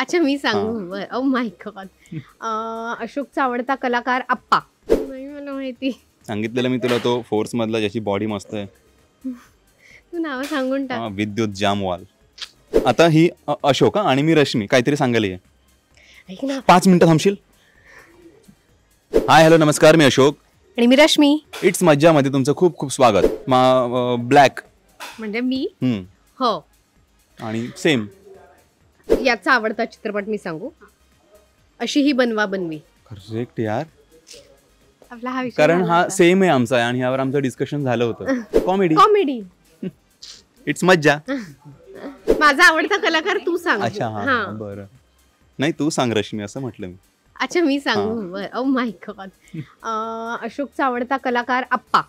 अच्छा मी सांगू. Oh my God. अशोकचा आवडता कलाकार आप्पा. नाही मला माहिती. सांगितलेलं मी तुला तो फोर्स मधला ज्याची बॉडी मस्त आहे. तू नाव सांगून टाक. विद्युत जामवाल. आता ही अशोक आणि मी रश्मी काहीतरी सांगायला ये. ऐक ना. 5 मिनिटं थांबशील. हाय हॅलो नमस्कार मी अशोक आणि मी रश्मी. इट्स मज्जा मध्ये तुमचं खूप खूप स्वागत. ब्लॅक म्हणजे मी. हो. आणि सेम. याचा आवडता चित्रपट मी सांगू. अशी ही बनवा बनवी. करेक्ट यार. आपला हा विषय कारण हा सेम आहे आमचा आणि यावर आमचं डिस्कशन झालं होतं. कॉमेडी. इट्स मज्जा. माझा आवडता कलाकार तू सांग. अच्छा हा बरं. नाही तू सांग रश्मी असं म्हटलं मी. अच्छा मी सांगू. Oh my God. अशोकचा आवडता कलाकार आप्पा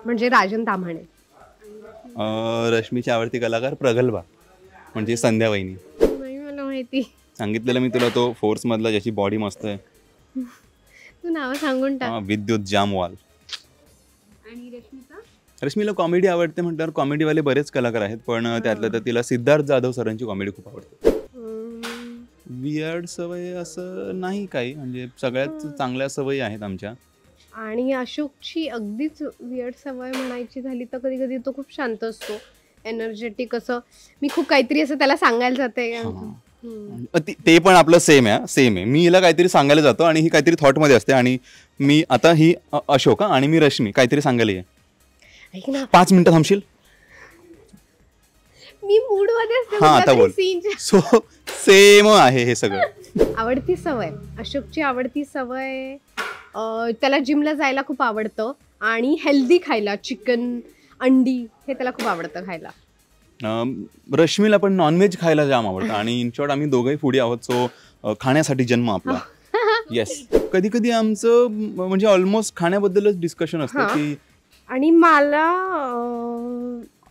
म्हणजे राजन ताम्हाणे. रश्मीची आवडती कलाकार प्रगल्भा म्हणजे संध्या वहिनी. नाही मला माहिती. सांगितलेलं मी तुला तो फोर्स मधला ज्याची बॉडी मस्त आहे. तू नाव सांगून टाक. विद्युत जामवाल. आणि रश्मीचा. रश्मीला कॉमेडी आवडते म्हटल्यावर कॉमेडीवाले बरेच कलाकार आहेत पण त्यातलं तर तिला सिद्धार्थ जाधव सरांची कॉमेडी खूप आवडते. वियर्ड सवय असं नाही काही म्हणजे सगळ्यात चांगल्या सवयी आहेत आमच्या. आणि अशोकची अगदीच वियर्ड सवय म्हणायची झाली तर कधी कधी तो खूप शांत असतो, एनर्जेटिक असं. मी खूप काहीतरी असं त्याला सांगायला जाते. ते पण आपलं सेम आहे. मी हिला काहीतरी सांगायला जातो आणि ही काहीतरी थॉट मध्ये असते आणि मी आता ही अशोक आणि मी रश्मी काहीतरी सांगायला ये. ऐक ना. 5 मिनिटं थांबशील. मी मूड मध्ये असते. हा आता बोल. सो सेम आहे हे सगळं. आवडती सवय. अशोकची आवडती सवय त्याला जिमला जायला खूप आवडतं आणि हेल्दी खायला. चिकन, अंडी हे त्याला खूप आवडतं खायला. रश्मीला पण नॉनव्हेज खायला जाम आवडतं आणि इन शॉर्ट आम्ही दोघंही फूडी आहोत. सो खाण्यासाठी जन्म आपला. येस. कधी कधी आमचं म्हणजे ऑलमोस्ट खाण्याबद्दलच डिस्कशन असतं की. आणि मला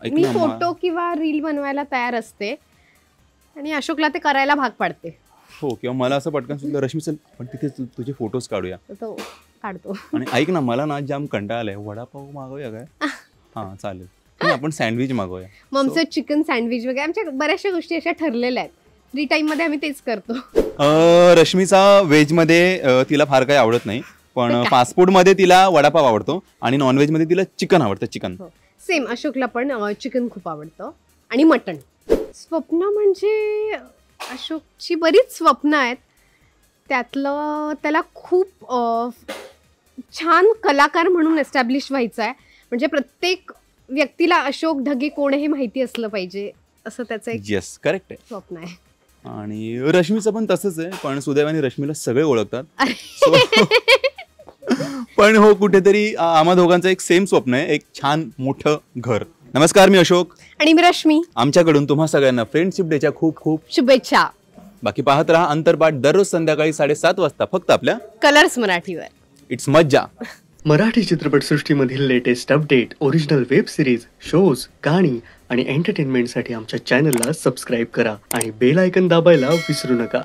मी फोटो किंवा रील बनवायला तयार असते आणि अशोकला ते करायला भाग पाडते. हो किंवा मला असं पटकन सुद्धा रश्मी चल पण तिथे तुझे फोटोज काढूया. तो काढतो. आणि ऐक ना मला ना जाम कंटाळा आलाय. वडापाव मागवूया काय. हा चालेल. आपण सँडविच मागवूया. मग आमचं चिकन सँडविच वगैरे आमच्या बऱ्याचशा गोष्टी अशा ठरलेल्या आहेत. फ्री टाइम मध्ये आम्ही तेच करतो. रश्मीचा व्हेज मध्ये तिला फार काही आवडत नाही पण फास्ट फूड मध्ये तिला वडापाव आवडतो आणि नॉनव्हेज मध्ये तिला चिकन आवडतं. Chicken same. अशोकला पण चिकन खूप आवडतं आणि मटण. स्वप्न म्हणजे अशोकची बरीच स्वप्न आहेत. त्यातलं त्याला खूप छान कलाकार म्हणून एस्टॅब्लिश व्हायचं आहे. म्हणजे प्रत्येक व्यक्तीला अशोक ढगे कोण हे माहिती असलं पाहिजे असं त्याचं एक येस करेक्ट आहे स्वप्न आहे. आणि रश्मीचं पण तसंच आहे पण सुदैवाने रश्मीला सगळे ओळखतात. पण हो कुठेतरी आम्हा दोघांचं एक सेम स्वप्न आहे. एक छान मोठं घर. नमस्कार मी अशोक आणि मी रश्मी. आमच्याकडून तुम्हा सगळ्यांना फ्रेंडशिप डेच्या खूप खूप शुभेच्छा. बाकी पाहत राहा अंतरपाठ दररोज संध्याकाळी 7:30 वाजता फक्त आपल्या कलर्स मराठीवर. इट्स मज्जा. मराठी चित्रपटसृष्टीमधील latest update, original web series, shows, गाणी आणि एंटरटेनमेंटसाठी आमच्या चॅनलला सबस्क्राईब करा आणि बेल आयकन दाबायला विसरू नका.